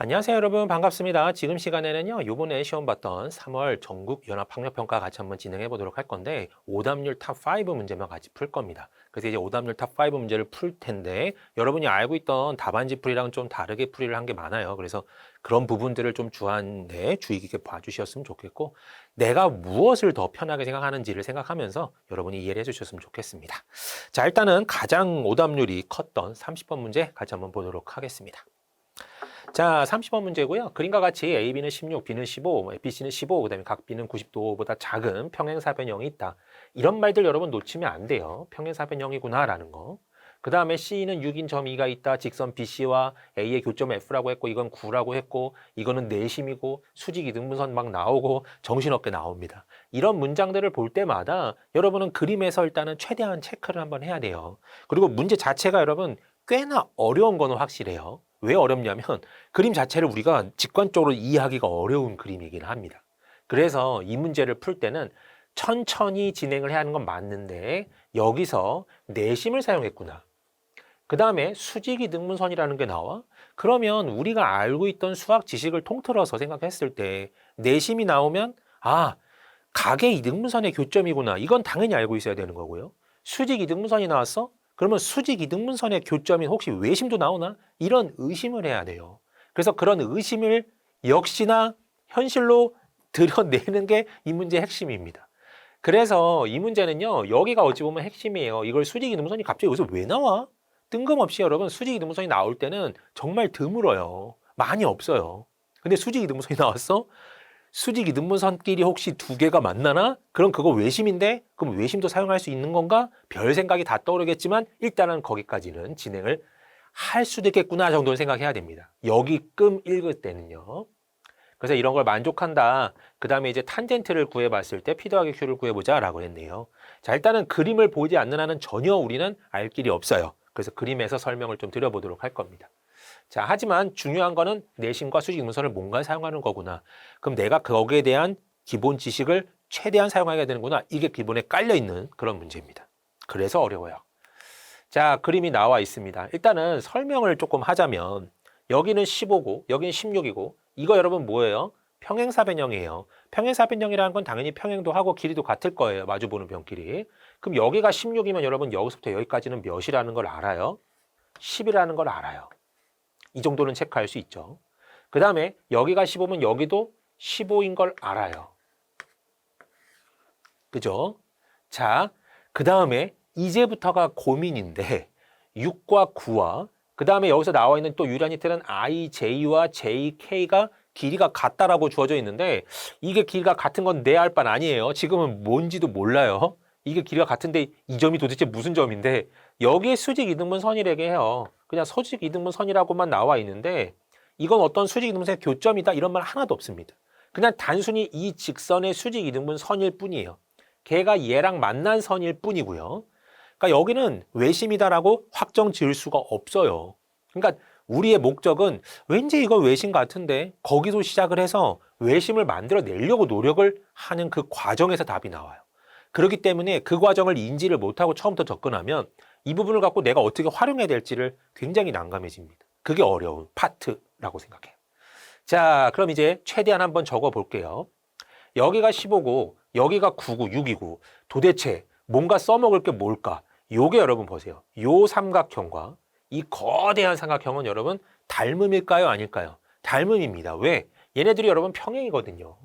안녕하세요 여러분 반갑습니다. 지금 시간에는요 요번에 시험 봤던 3월 전국 연합학력평가 같이 한번 진행해 보도록 할 건데 오답률 탑5 문제만 같이 풀 겁니다. 그래서 이제 오답률 탑5 문제를 풀 텐데 여러분이 알고 있던 답안지 풀이랑 좀 다르게 풀이를 한 게 많아요. 그래서 그런 부분들을 좀 주의하는데 주의 깊게 봐주셨으면 좋겠고 내가 무엇을 더 편하게 생각하는지를 생각하면서 여러분이 이해를 해주셨으면 좋겠습니다. 자 일단은 가장 오답률이 컸던 30번 문제 같이 한번 보도록 하겠습니다. 자, 30번 문제고요. 그림과 같이 AB는 16, B는 15, BC는 15, 그다음에 각 B는 90도보다 작은 평행사변형이 있다. 이런 말들 여러분 놓치면 안 돼요. 평행사변형이구나라는 거. 그 다음에 C는 6인 점 2가 있다. 직선 BC와 A의 교점 F라고 했고 이건 9라고 했고 이거는 내심이고 수직 이등분선 막 나오고 정신없게 나옵니다. 이런 문장들을 볼 때마다 여러분은 그림에서 일단은 최대한 체크를 한번 해야 돼요. 그리고 문제 자체가 여러분 꽤나 어려운 거는 확실해요. 왜 어렵냐면 그림 자체를 우리가 직관적으로 이해하기가 어려운 그림이긴 합니다. 그래서 이 문제를 풀 때는 천천히 진행을 해야 하는 건 맞는데 여기서 내심을 사용했구나. 그 다음에 수직이등분선이라는 게 나와? 그러면 우리가 알고 있던 수학 지식을 통틀어서 생각했을 때 내심이 나오면 아, 각의 이등분선의 교점이구나. 이건 당연히 알고 있어야 되는 거고요. 수직이등분선이 나왔어? 그러면 수직이등분선의 교점이 혹시 외심도 나오나? 이런 의심을 해야 돼요. 그래서 그런 의심을 역시나 현실로 드러내는 게 이 문제의 핵심입니다. 그래서 이 문제는요, 여기가 어찌 보면 핵심이에요. 이걸 수직이등분선이 갑자기 여기서 왜 나와? 뜬금없이 여러분 수직이등분선이 나올 때는 정말 드물어요. 많이 없어요. 근데 수직이등분선이 나왔어? 수직 이등분선끼리 혹시 두 개가 만나나? 그럼 그거 외심인데? 그럼 외심도 사용할 수 있는 건가? 별 생각이 다 떠오르겠지만 일단은 거기까지는 진행을 할 수도 있겠구나 정도는 생각해야 됩니다. 여기끔 읽을 때는요. 그래서 이런 걸 만족한다. 그 다음에 이제 탄젠트를 구해봤을 때 P 더하기 Q를 구해보자 라고 했네요. 자, 일단은 그림을 보지 않는 한은 전혀 우리는 알 길이 없어요. 그래서 그림에서 설명을 좀 드려보도록 할 겁니다. 자, 하지만 중요한 거는 내심과 수직이등분선을 뭔가 사용하는 거구나. 그럼 내가 거기에 대한 기본 지식을 최대한 사용하게 되는구나. 이게 기본에 깔려 있는 그런 문제입니다. 그래서 어려워요. 자, 그림이 나와 있습니다. 일단은 설명을 조금 하자면 여기는 15고 여기는 16이고 이거 여러분 뭐예요? 평행사변형이에요. 평행사변형이라는 건 당연히 평행도 하고 길이도 같을 거예요. 마주보는 변길이. 그럼 여기가 16이면 여러분 여기서부터 여기까지는 몇이라는 걸 알아요? 10이라는 걸 알아요. 이 정도는 체크할 수 있죠. 그 다음에 여기가 15면 여기도 15인 걸 알아요. 그죠? 자, 그 다음에 이제부터가 고민인데 6과 9와 그 다음에 여기서 나와 있는 또 유리한 힌트는 IJ와 JK가 길이가 같다라고 주어져 있는데 이게 길이가 같은 건 내 알 바는 아니에요. 지금은 뭔지도 몰라요. 이게 길이가 같은데 이 점이 도대체 무슨 점인데 여기에 수직 이등분 선이라게 해요. 그냥 수직 이등분 선이라고만 나와 있는데 이건 어떤 수직 이등분선의 교점이다 이런 말 하나도 없습니다. 그냥 단순히 이 직선의 수직 이등분 선일 뿐이에요. 걔가 얘랑 만난 선일 뿐이고요. 그러니까 여기는 외심이다라고 확정 지을 수가 없어요. 그러니까 우리의 목적은 왠지 이거 외심 같은데 거기서 시작을 해서 외심을 만들어내려고 노력을 하는 그 과정에서 답이 나와요. 그렇기 때문에 그 과정을 인지를 못하고 처음부터 접근하면 이 부분을 갖고 내가 어떻게 활용해야 될지를 굉장히 난감해집니다. 그게 어려운 파트라고 생각해요. 자, 그럼 이제 최대한 한번 적어 볼게요. 여기가 15고 여기가 9고 6이고 도대체 뭔가 써먹을 게 뭘까? 요게 여러분 보세요. 요 삼각형과 이 거대한 삼각형은 여러분 닮음일까요? 아닐까요? 닮음입니다. 왜? 얘네들이 여러분 평행이거든요.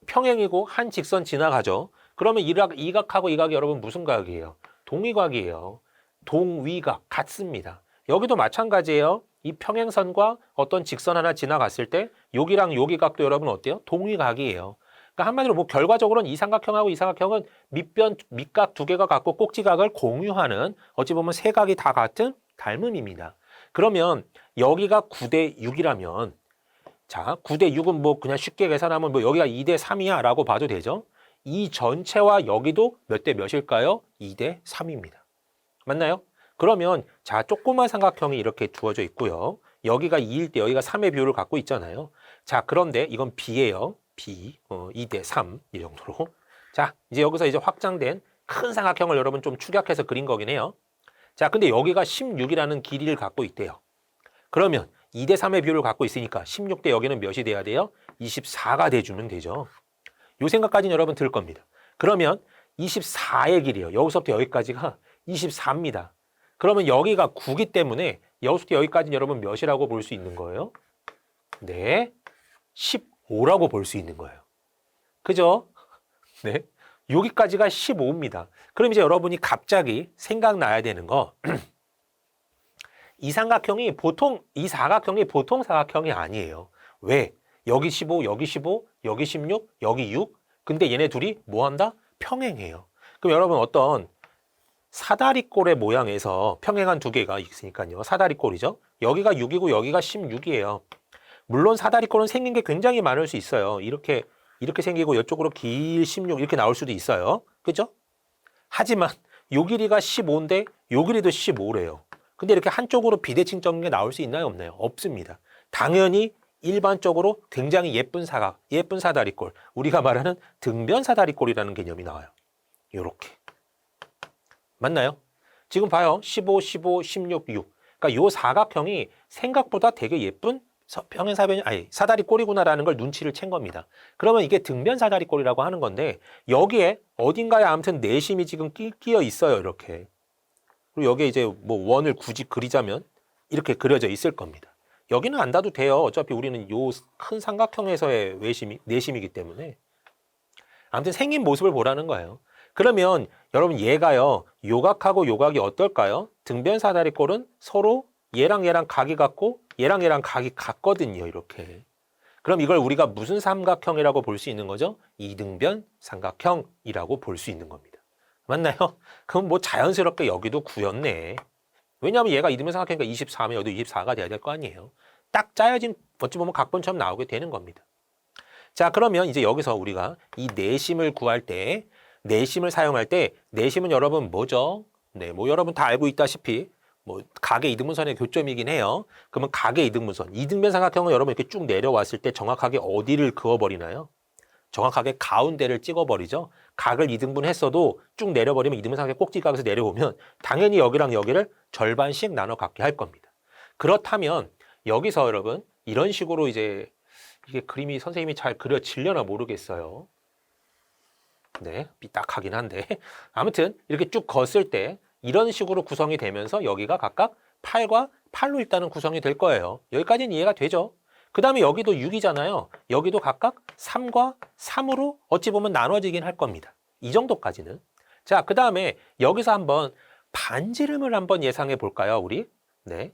평행이고 한 직선 지나가죠. 그러면 이 각하고 이 각이 여러분 무슨 각이에요? 동위각이에요. 동위각 같습니다. 여기도 마찬가지예요. 이 평행선과 어떤 직선 하나 지나갔을 때 여기랑 여기 각도 여러분 어때요? 동위각이에요. 그러니까 한마디로 뭐 결과적으로는 이 삼각형하고 이 삼각형은 밑각 두 개가 같고 꼭지각을 공유하는 어찌 보면 세 각이 다 같은 닮음입니다. 그러면 여기가 9대 6이라면 자, 9대 6은 뭐 그냥 쉽게 계산하면 뭐 여기가 2대 3이야 라고 봐도 되죠. 이 전체와 여기도 몇 대 몇일까요? 2대 3입니다. 맞나요? 그러면 자, 조그만 삼각형이 이렇게 주어져 있고요. 여기가 2일 때 여기가 3의 비율을 갖고 있잖아요. 자, 그런데 이건 B예요. B, 2대 3 이 정도로. 자, 이제 여기서 이제 확장된 큰 삼각형을 여러분 좀 축약해서 그린 거긴 해요. 자, 근데 여기가 16이라는 길이를 갖고 있대요. 그러면 2대 3의 비율을 갖고 있으니까 16대 여기는 몇이 돼야 돼요? 24가 돼주면 되죠. 요 생각까지는 여러분 들 겁니다. 그러면 24의 길이에요. 여기서부터 여기까지가 24입니다. 그러면 여기가 9기 때문에 여기서부터 여기까지는 여러분 몇이라고 볼 수 있는 거예요? 네, 15라고 볼 수 있는 거예요. 그죠? 네, 여기까지가 15입니다. 그럼 이제 여러분이 갑자기 생각나야 되는 거 이 삼각형이 보통 사각형이 아니에요. 왜? 여기 15, 여기 15, 여기 16, 여기 6. 근데 얘네 둘이 뭐 한다? 평행해요. 그럼 여러분 어떤 사다리꼴의 모양에서 평행한 두 개가 있으니까요. 사다리꼴이죠. 여기가 6이고 여기가 16이에요. 물론 사다리꼴은 생긴 게 굉장히 많을 수 있어요. 이렇게 생기고 이쪽으로 길 16 이렇게 나올 수도 있어요. 그죠? 하지만 요 길이가 15인데 요 길이도 15래요. 근데 이렇게 한쪽으로 비대칭적인 게 나올 수 있나요? 없나요? 없습니다. 당연히 일반적으로 굉장히 예쁜 사다리꼴, 우리가 말하는 등변 사다리꼴이라는 개념이 나와요. 요렇게. 맞나요? 지금 봐요. 15, 15, 16, 6. 그러니까 요 사각형이 생각보다 되게 예쁜 사다리꼴이구나라는 걸 눈치를 챈 겁니다. 그러면 이게 등변 사다리꼴이라고 하는 건데 여기에 어딘가에 아무튼 내심이 지금 끼어 있어요. 이렇게. 그리고 여기에 이제 뭐 원을 굳이 그리자면 이렇게 그려져 있을 겁니다. 여기는 안 놔도 돼요. 어차피 우리는 요 큰 삼각형에서의 내심이기 때문에. 아무튼 생긴 모습을 보라는 거예요. 그러면 여러분 얘가요. 요각하고 요각이 어떨까요? 등변 사다리꼴은 서로 얘랑 각이 같고 얘랑 각이 같거든요. 이렇게. 그럼 이걸 우리가 무슨 삼각형이라고 볼 수 있는 거죠? 이등변 삼각형이라고 볼 수 있는 겁니다. 맞나요? 그럼 뭐 자연스럽게 여기도 9였네. 왜냐하면 얘가 이등변 삼각형이니까 24면 여기도 24가 돼야 될 거 아니에요. 딱 짜여진 어찌 보면 각본처럼 나오게 되는 겁니다. 자, 그러면 이제 여기서 우리가 이 내심을 구할 때, 내심을 사용할 때, 내심은 여러분 뭐죠? 네, 뭐 여러분 다 알고 있다시피 뭐 각의 이등분선의 교점이긴 해요. 그러면 각의 이등분선, 이등변 삼각형은 여러분 이렇게 쭉 내려왔을 때 정확하게 어디를 그어버리나요? 정확하게 가운데를 찍어버리죠. 각을 이등분 했어도 쭉 내려버리면 이등분 삼각형 꼭지각에서 내려오면 당연히 여기랑 여기를 절반씩 나눠 갖게 할 겁니다. 그렇다면 여기서 여러분 이런 식으로 이제 이게 그림이 선생님이 잘 그려지려나 모르겠어요. 네, 삐딱하긴 한데 아무튼 이렇게 쭉 걷을 때 이런 식으로 구성이 되면서 여기가 각각 8과 8로 일단은 구성이 될 거예요. 여기까지는 이해가 되죠? 그 다음에 여기도 6이잖아요. 여기도 각각 3과 3으로 어찌 보면 나눠지긴 할 겁니다. 이 정도까지는. 자, 그 다음에 여기서 한번 반지름을 한번 예상해 볼까요, 우리? 네.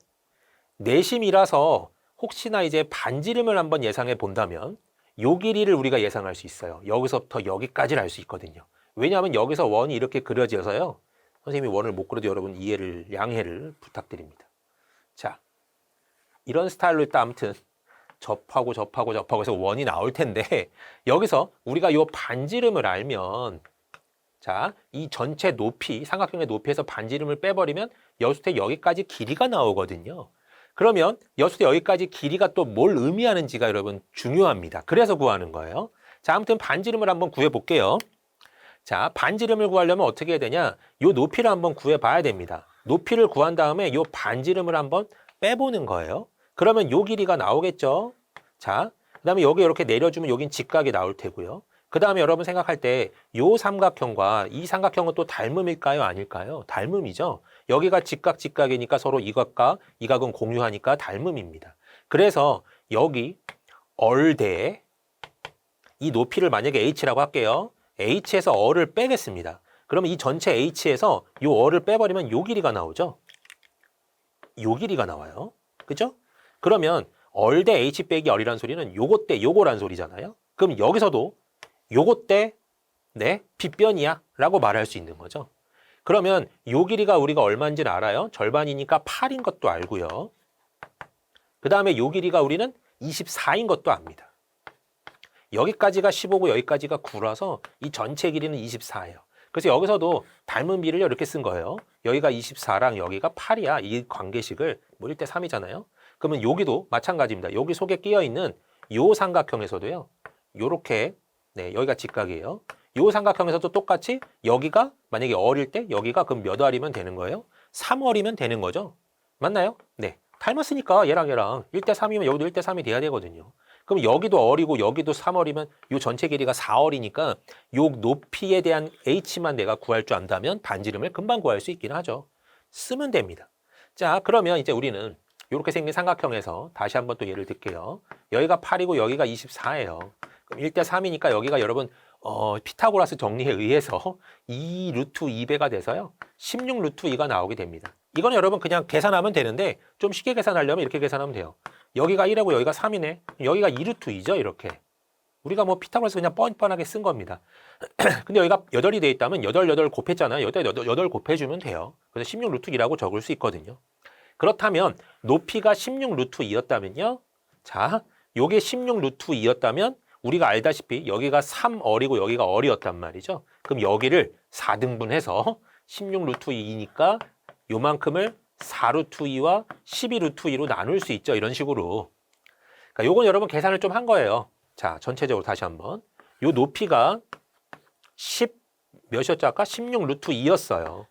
내심이라서 혹시나 이제 반지름을 한번 예상해 본다면 요 길이를 우리가 예상할 수 있어요. 여기서부터 여기까지를 알 수 있거든요. 왜냐하면 여기서 원이 이렇게 그려져서요. 선생님이 원을 못 그려도 여러분 양해를 부탁드립니다. 자, 이런 스타일로 일단 아무튼 접하고 해서 원이 나올 텐데 여기서 우리가 요 반지름을 알면 자, 이 전체 높이, 삼각형의 높이에서 반지름을 빼버리면 여수대 여기까지 길이가 나오거든요. 그러면 여수대 여기까지 길이가 또 뭘 의미하는지가 여러분 중요합니다. 그래서 구하는 거예요. 자, 아무튼 반지름을 한번 구해볼게요. 자, 반지름을 구하려면 어떻게 해야 되냐? 요 높이를 한번 구해봐야 됩니다. 높이를 구한 다음에 요 반지름을 한번 빼보는 거예요. 그러면 요 길이가 나오겠죠? 자, 그 다음에 여기 이렇게 내려주면 여긴 직각이 나올 테고요. 그 다음에 여러분 생각할 때 요 삼각형과 이 삼각형은 또 닮음일까요? 아닐까요? 닮음이죠. 여기가 직각이니까 서로 이 각은 공유하니까 닮음입니다. 그래서 여기 얼대 이 높이를 만약에 h라고 할게요. h에서 어를 빼겠습니다. 그러면 이 전체 h에서 요 어를 빼버리면 요 길이가 나오죠. 요 길이가 나와요. 그죠? 그러면 얼대 h 빼기 얼이란 소리는 요것 대 요거란 소리잖아요. 그럼 여기서도 요것 대 네, 빗변이야 라고 말할 수 있는 거죠. 그러면 요 길이가 우리가 얼마인지는 알아요. 절반이니까 8인 것도 알고요. 그 다음에 요 길이가 우리는 24인 것도 압니다. 여기까지가 15고 여기까지가 9라서 이 전체 길이는 24예요. 그래서 여기서도 닮은 비를 이렇게 쓴 거예요. 여기가 24랑 여기가 8이야. 이 관계식을 뭐 1대 3이잖아요. 그러면 여기도 마찬가지입니다. 여기 속에 끼어 있는 요 삼각형에서도요. 요렇게 네, 여기가 직각이에요. 요 삼각형에서도 똑같이 여기가 만약에 얼일 때 여기가 그럼 몇 얼이면 되는 거예요? 3얼이면 되는 거죠. 맞나요? 네. 닮았으니까 얘랑 1대3이면 여기도 1대3이 돼야 되거든요. 그럼 여기도 얼이고 여기도 3얼이면 요 전체 길이가 4얼이니까 요 높이에 대한 h만 내가 구할 줄 안다면 반지름을 금방 구할 수 있긴 하죠. 쓰면 됩니다. 자, 그러면 이제 우리는 이렇게 생긴 삼각형에서 다시 한번 또 예를 들게요. 여기가 8이고 여기가 24예요. 그럼 1대3이니까 여기가 여러분 피타고라스 정리에 의해서 2 루트 2배가 돼서요. 16 루트 2가 나오게 됩니다. 이거는 여러분 그냥 계산하면 되는데 좀 쉽게 계산하려면 이렇게 계산하면 돼요. 여기가 1이고 여기가 3이네. 여기가 2 루트 2죠, 이렇게. 우리가 뭐 피타고라스 그냥 뻔뻔하게 쓴 겁니다. 근데 여기가 8이 돼 있다면 8 곱했잖아요. 여기다 8 곱해주면 돼요. 그래서 16 루트 2라고 적을 수 있거든요. 그렇다면 높이가 16 루트 2였다면요. 자, 요게 16 루트 2였다면 우리가 알다시피 여기가 3얼이고 여기가 얼이었단 말이죠. 그럼 여기를 4등분해서 16 루트 2니까 요만큼을 4 루트 2와 12 루트 2로 나눌 수 있죠. 이런 식으로. 그러니까 요건 여러분 계산을 좀 한 거예요. 자, 전체적으로 다시 한번. 요 높이가 10 몇이었죠? 아까 16 루트 2였어요.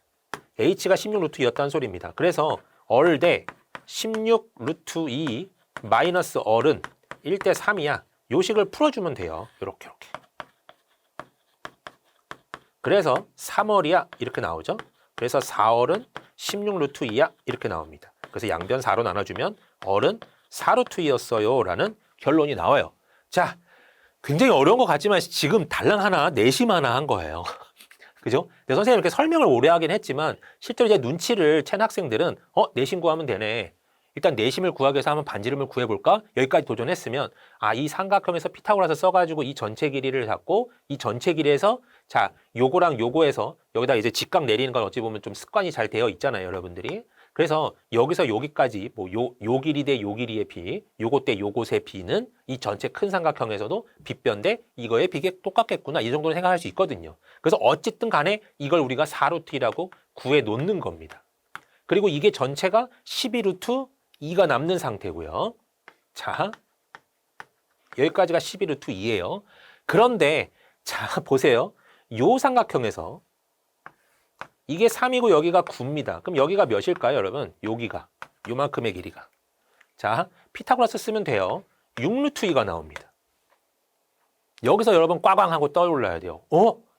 h가 16 루트 2였다는 소리입니다. 그래서 얼 대 16 루트 2 마이너스 얼은 1대 3이야. 요 식을 풀어주면 돼요. 요렇게. 그래서 3얼이야. 이렇게 나오죠. 그래서 4얼은 16 루트 2야. 이렇게 나옵니다. 그래서 양변 4로 나눠주면 얼은 4 루트 2였어요. 라는 결론이 나와요. 자, 굉장히 어려운 것 같지만 지금 달랑 하나, 내심 하나 한 거예요. 그죠? 근데 선생님이 이렇게 설명을 오래 하긴 했지만 실제로 이제 눈치를 챈 학생들은 내심 구하면 되네. 일단 내심을 구하기 위해서 한번 반지름을 구해볼까? 여기까지 도전했으면 이 삼각형에서 피타고라스 써가지고 이 전체 길이를 잡고 이 전체 길이에서 자, 요거랑 요거에서 여기다 이제 직각 내리는 건 어찌 보면 좀 습관이 잘 되어 있잖아요, 여러분들이. 그래서 여기서 여기까지 뭐 요 길이 대 요 길이의 비, 요것 대 요것의 비는 이 전체 큰 삼각형에서도 빗변대 이거의 비가 똑같겠구나. 이 정도로 생각할 수 있거든요. 그래서 어쨌든 간에 이걸 우리가 4루트라고 구해 놓는 겁니다. 그리고 이게 전체가 12루트 2가 남는 상태고요. 자, 여기까지가 12루트 2예요. 그런데 자, 보세요. 요 삼각형에서 이게 3이고 여기가 9입니다. 그럼 여기가 몇일까요, 여러분? 여기가 요만큼의 길이가. 자, 피타고라스 쓰면 돼요. 6루트 2가 나옵니다. 여기서 여러분 꽝꽝 하고 떠올라야 돼요.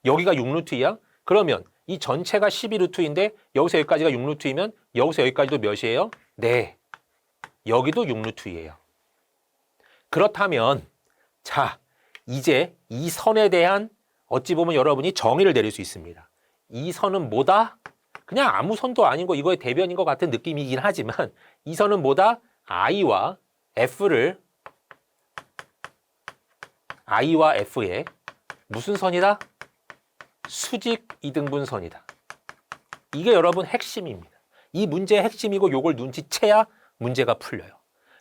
여기가 6루트 2야? 그러면 이 전체가 12루트 2인데 여기서 여기까지가 6루트 2면 여기서 여기까지도 몇이에요? 네. 여기도 6루트 2예요. 그렇다면 자, 이제 이 선에 대한 어찌 보면 여러분이 정의를 내릴 수 있습니다. 이 선은 뭐다? 그냥 아무 선도 아닌 거 이거의 대변인 것 같은 느낌이긴 하지만 이 선은 뭐다? I와 F의 무슨 선이다? 수직 이등분선이다. 이게 여러분 핵심입니다. 이 문제의 핵심이고 요걸 눈치채야 문제가 풀려요.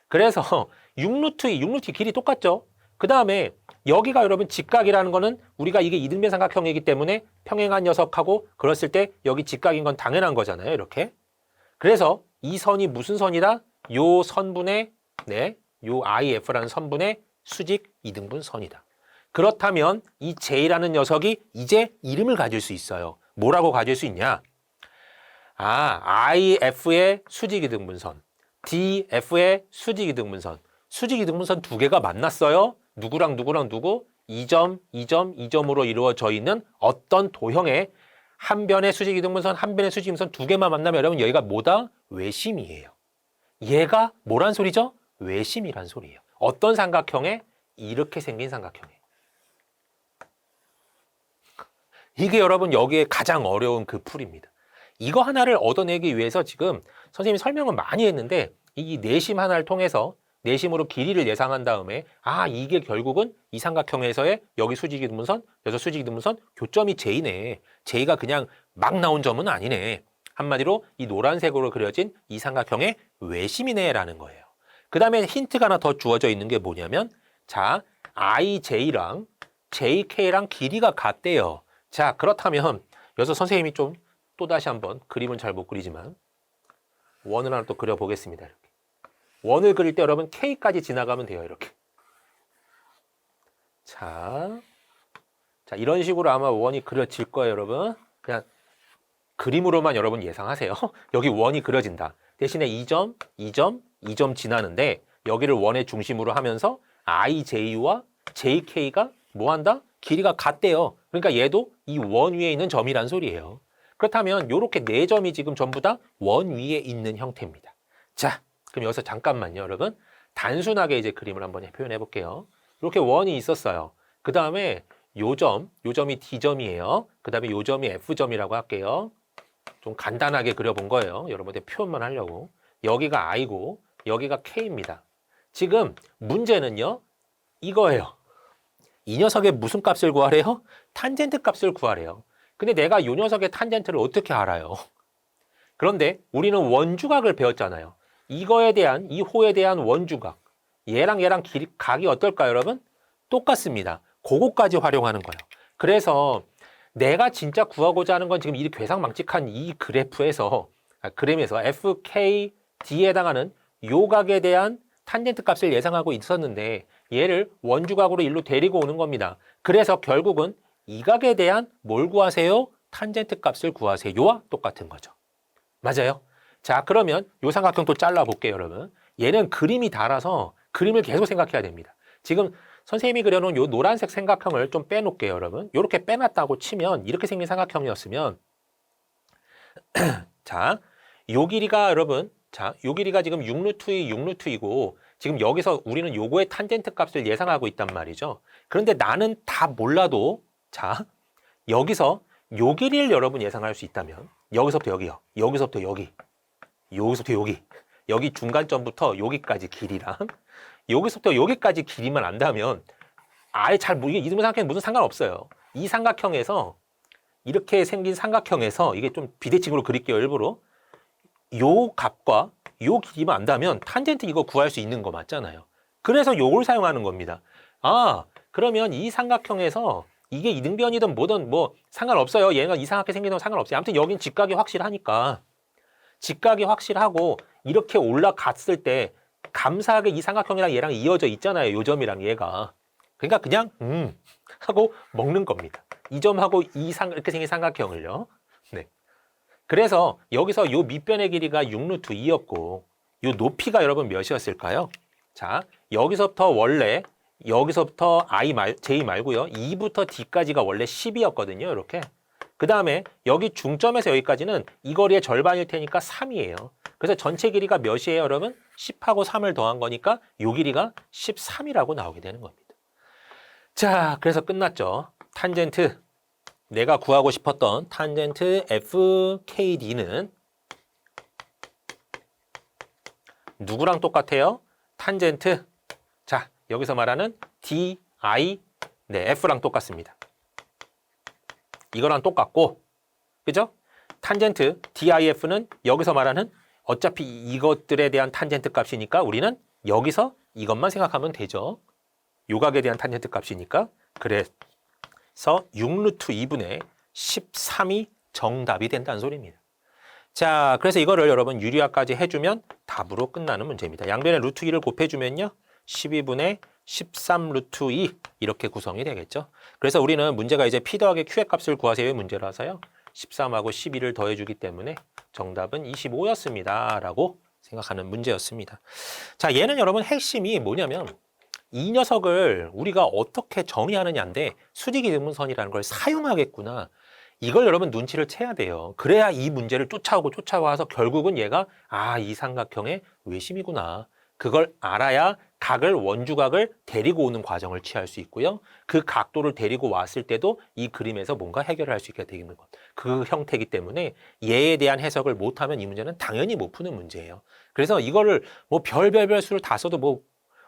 그래서 6루트 2 길이 똑같죠? 그 다음에 여기가 여러분 직각이라는 거는 우리가 이게 이등변 삼각형이기 때문에 평행한 녀석하고 그랬을 때 여기 직각인 건 당연한 거잖아요. 이렇게. 그래서 이 선이 무슨 선이다? 요 선분의 요 IF라는 선분의 수직 이등분 선이다. 그렇다면 이 J라는 녀석이 이제 이름을 가질 수 있어요. 뭐라고 가질 수 있냐? IF의 수직 이등분선, DF의 수직 이등분선. 수직 이등분선 두 개가 만났어요. 누구랑 누구? 2점, 2점, 2점으로 이루어져 있는 어떤 도형의 한 변의 수직 이등분선, 한 변의 수직 이등분선 두 개만 만나면 여러분 여기가 뭐다? 외심이에요. 얘가 뭐란 소리죠? 외심이란 소리예요. 어떤 삼각형에? 이렇게 생긴 삼각형에. 이게 여러분 여기에 가장 어려운 그 풀입니다. 이거 하나를 얻어내기 위해서 지금 선생님이 설명을 많이 했는데 이 내심 하나를 통해서 내심으로 길이를 예상한 다음에 이게 결국은 이 삼각형에서의 여기 수직이등분선, 여기서 수직이등분선 교점이 J네. J가 그냥 막 나온 점은 아니네. 한마디로 이 노란색으로 그려진 이 삼각형의 외심이네 라는 거예요. 그 다음에 힌트가 하나 더 주어져 있는 게 뭐냐면 자, IJ랑 JK랑 길이가 같대요. 자, 그렇다면 여기서 선생님이 좀 또다시 한번 그림은 잘 못 그리지만 원을 하나 또 그려보겠습니다. 이렇게. 원을 그릴 때 여러분 K까지 지나가면 돼요. 이렇게. 자, 이런 식으로 아마 원이 그려질 거예요. 여러분. 그냥 그림으로만 여러분 예상하세요. 여기 원이 그려진다. 대신에 2점, 2점, 이 점 지나는데 여기를 원의 중심으로 하면서 IJ와 JK가 뭐 한다? 길이가 같대요. 그러니까 얘도 이 원 위에 있는 점이란 소리예요. 그렇다면 이렇게 네 점이 지금 전부 다 원 위에 있는 형태입니다. 자, 그럼 여기서 잠깐만요, 여러분. 단순하게 이제 그림을 한번 표현해 볼게요. 이렇게 원이 있었어요. 그 다음에 요 점이 D점이에요. 그 다음에 요 점이 F점이라고 할게요. 좀 간단하게 그려본 거예요. 여러분들 표현만 하려고. 여기가 I고 여기가 K입니다. 지금 문제는요, 이거예요. 이 녀석의 무슨 값을 구하래요? 탄젠트 값을 구하래요. 근데 내가 이 녀석의 탄젠트를 어떻게 알아요? 그런데 우리는 원주각을 배웠잖아요. 이거에 대한, 이 호에 대한 원주각. 얘랑 각이 어떨까요, 여러분? 똑같습니다. 그거까지 활용하는 거예요. 그래서 내가 진짜 구하고자 하는 건 지금 이 괴상망측한 이 그래프에서, 그림에서 FKD에 해당하는 요 각에 대한 탄젠트 값을 예상하고 있었는데 얘를 원주각으로 일로 데리고 오는 겁니다. 그래서 결국은 이 각에 대한 뭘 구하세요? 탄젠트 값을 구하세요와 똑같은 거죠. 맞아요? 자, 그러면 요 삼각형 또 잘라볼게요, 여러분. 얘는 그림이 달아서 그림을 계속 생각해야 됩니다. 지금 선생님이 그려놓은 요 노란색 삼각형을 좀 빼놓을게요, 여러분. 요렇게 빼놨다고 치면 이렇게 생긴 삼각형이었으면 자, 요 길이가 여러분, 자, 요 길이가 지금 6루트2, 6루트2고 지금 여기서 우리는 요거의 탄젠트 값을 예상하고 있단 말이죠. 그런데 나는 다 몰라도 자, 여기서 요 길이를 여러분 예상할 수 있다면 여기서부터 여기요. 여기서부터 여기. 여기서부터 여기. 여기 중간점부터 여기까지 길이랑 여기서부터 여기까지 길이만 안다면 아예 잘 모르게 이 삼각형은 무슨 상관없어요. 이 삼각형에서 이렇게 생긴 삼각형에서 이게 좀 비대칭으로 그릴게요, 일부러. 요 값과 요 길이만 안다면 탄젠트 이거 구할 수 있는 거 맞잖아요. 그래서 요걸 사용하는 겁니다. 아, 그러면 이 삼각형에서 이게 이등변이든 뭐든 뭐 상관없어요. 얘가 이상하게 생기든 상관없어요. 아무튼 여긴 직각이 확실하니까 직각이 확실하고 이렇게 올라갔을 때 감사하게 이 삼각형이랑 얘랑 이어져 있잖아요. 요 점이랑 얘가. 그러니까 그냥 하고 먹는 겁니다. 이 점하고 이렇게 생긴 삼각형을요. 네. 그래서 여기서 요 밑변의 길이가 6루트 2였고 요 높이가 여러분 몇이었을까요? 자, 여기서부터 원래 여기서부터 J 말고요. 2부터 D까지가 원래 10이었거든요. 이렇게. 그 다음에 여기 중점에서 여기까지는 이 거리의 절반일 테니까 3이에요. 그래서 전체 길이가 몇이에요, 여러분? 10하고 3을 더한 거니까 요 길이가 13이라고 나오게 되는 겁니다. 자, 그래서 끝났죠. 탄젠트. 내가 구하고 싶었던 탄젠트 FKD는 누구랑 똑같아요? 탄젠트. 자, 여기서 말하는 DI, 네, F랑 똑같습니다. 이거랑 똑같고, 그죠? 탄젠트 DIF는 여기서 말하는 어차피 이것들에 대한 탄젠트 값이니까 우리는 여기서 이것만 생각하면 되죠. 요각에 대한 탄젠트 값이니까. 그래서 6루트 2분의 13이 정답이 된다는 소리입니다. 자, 그래서 이거를 여러분 유리화까지 해주면 답으로 끝나는 문제입니다. 양변에 루트 2를 곱해주면요. 12분의 13 루트 2 이렇게 구성이 되겠죠. 그래서 우리는 문제가 이제 P 더하기 Q의 값을 구하세요의 문제라서요. 13하고 12를 더해주기 때문에 정답은 25였습니다. 라고 생각하는 문제였습니다. 자, 얘는 여러분 핵심이 뭐냐면 이 녀석을 우리가 어떻게 정의하느냐인데 수직이등분선이라는 걸 사용하겠구나. 이걸 여러분 눈치를 채야 돼요. 그래야 이 문제를 쫓아와서 결국은 얘가 이 삼각형의 외심이구나. 그걸 알아야 각을 원주각을 데리고 오는 과정을 취할 수 있고요. 그 각도를 데리고 왔을 때도 이 그림에서 뭔가 해결을 할 수 있게 되는 것. 그 형태이기 때문에 얘에 대한 해석을 못하면 이 문제는 당연히 못 푸는 문제예요. 그래서 이거를 뭐 별별 수를 다 써도 뭐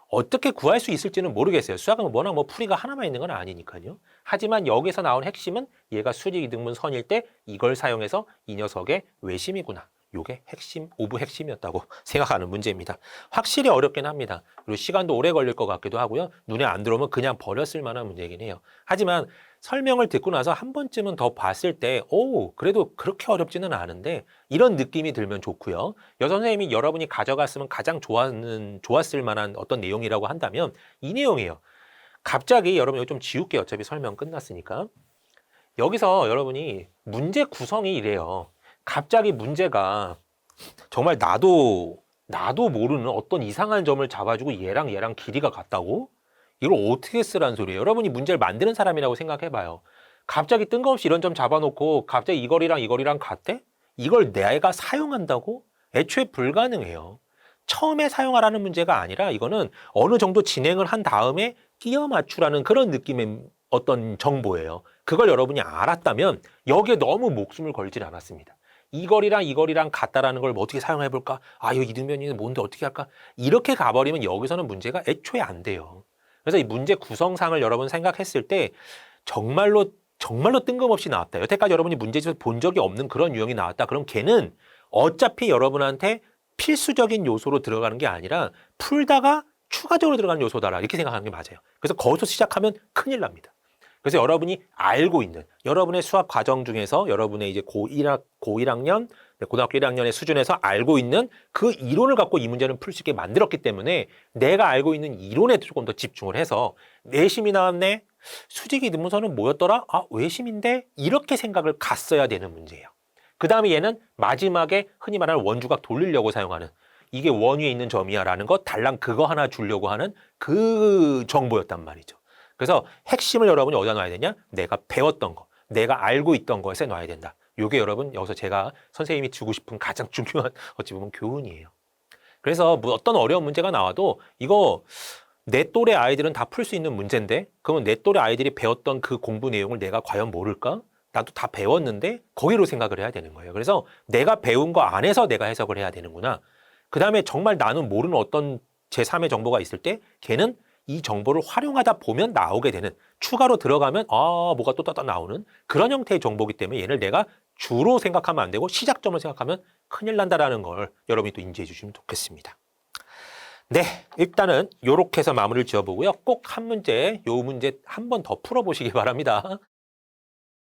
어떻게 구할 수 있을지는 모르겠어요. 수학은 워낙 뭐 풀이가 하나만 있는 건 아니니까요. 하지만 여기서 나온 핵심은 얘가 수직이등분선일 때 이걸 사용해서 이 녀석의 외심이구나. 요게 핵심, 오브 핵심이었다고 생각하는 문제입니다. 확실히 어렵긴 합니다. 그리고 시간도 오래 걸릴 것 같기도 하고요. 눈에 안 들어오면 그냥 버렸을 만한 문제이긴 해요. 하지만 설명을 듣고 나서 한 번쯤은 더 봤을 때 그래도 그렇게 어렵지는 않은데 이런 느낌이 들면 좋고요. 여선생님이 여러분이 가져갔으면 가장 좋았을 만한 어떤 내용이라고 한다면 이 내용이에요. 갑자기 여러분 여기 좀 지울게요. 어차피 설명 끝났으니까. 여기서 여러분이 문제 구성이 이래요. 갑자기 문제가 정말 나도 나도 모르는 어떤 이상한 점을 잡아주고 얘랑 길이가 같다고? 이걸 어떻게 쓰란 소리예요? 여러분이 문제를 만드는 사람이라고 생각해봐요. 갑자기 뜬금없이 이런 점 잡아놓고 갑자기 이거리랑 같대? 이걸 내가 사용한다고? 애초에 불가능해요. 처음에 사용하라는 문제가 아니라 이거는 어느 정도 진행을 한 다음에 끼워 맞추라는 그런 느낌의 어떤 정보예요. 그걸 여러분이 알았다면 여기에 너무 목숨을 걸질 않았습니다. 이거리랑 같다라는 걸 뭐 어떻게 사용해 볼까? 아, 이거 이등변이 뭔데 어떻게 할까? 이렇게 가버리면 여기서는 문제가 애초에 안 돼요. 그래서 이 문제 구성상을 여러분 생각했을 때 정말로 뜬금없이 나왔다. 여태까지 여러분이 문제집에서 본 적이 없는 그런 유형이 나왔다. 그럼 걔는 어차피 여러분한테 필수적인 요소로 들어가는 게 아니라 풀다가 추가적으로 들어가는 요소다라 이렇게 생각하는 게 맞아요. 그래서 거기서 시작하면 큰일 납니다. 그래서 여러분이 알고 있는 여러분의 수학 과정 중에서 여러분의 이제 고1학년, 고등학교 1학년의 수준에서 알고 있는 그 이론을 갖고 이 문제는 풀 수 있게 만들었기 때문에 내가 알고 있는 이론에 조금 더 집중을 해서 내심이 나왔네? 수직이 등분선은 뭐였더라? 아, 외심인데? 이렇게 생각을 갔어야 되는 문제예요. 그 다음에 얘는 마지막에 흔히 말하는 원주각 돌리려고 사용하는 이게 원위에 있는 점이야 라는 거 달랑 그거 하나 주려고 하는 그 정보였단 말이죠. 그래서 핵심을 여러분이 어디다 놔야 되냐? 내가 배웠던 거, 내가 알고 있던 것에 놔야 된다. 이게 여러분 여기서 제가 선생님이 주고 싶은 가장 중요한 어찌 보면 교훈이에요. 그래서 뭐 어떤 어려운 문제가 나와도 이거 내 또래 아이들은 다 풀 수 있는 문제인데 그러면 내 또래 아이들이 배웠던 그 공부 내용을 내가 과연 모를까? 나도 다 배웠는데 거기로 생각을 해야 되는 거예요. 그래서 내가 배운 거 안에서 내가 해석을 해야 되는구나. 그 다음에 정말 나는 모르는 어떤 제3의 정보가 있을 때 걔는 이 정보를 활용하다 보면 나오게 되는 추가로 들어가면 뭐가 또 따다 나오는 그런 형태의 정보이기 때문에 얘를 내가 주로 생각하면 안 되고 시작점을 생각하면 큰일 난다라는 걸 여러분이 또 인지해 주시면 좋겠습니다. 네, 일단은 요렇게 해서 마무리를 지어보고요. 꼭 한 문제, 요 문제 한 번 더 풀어보시기 바랍니다.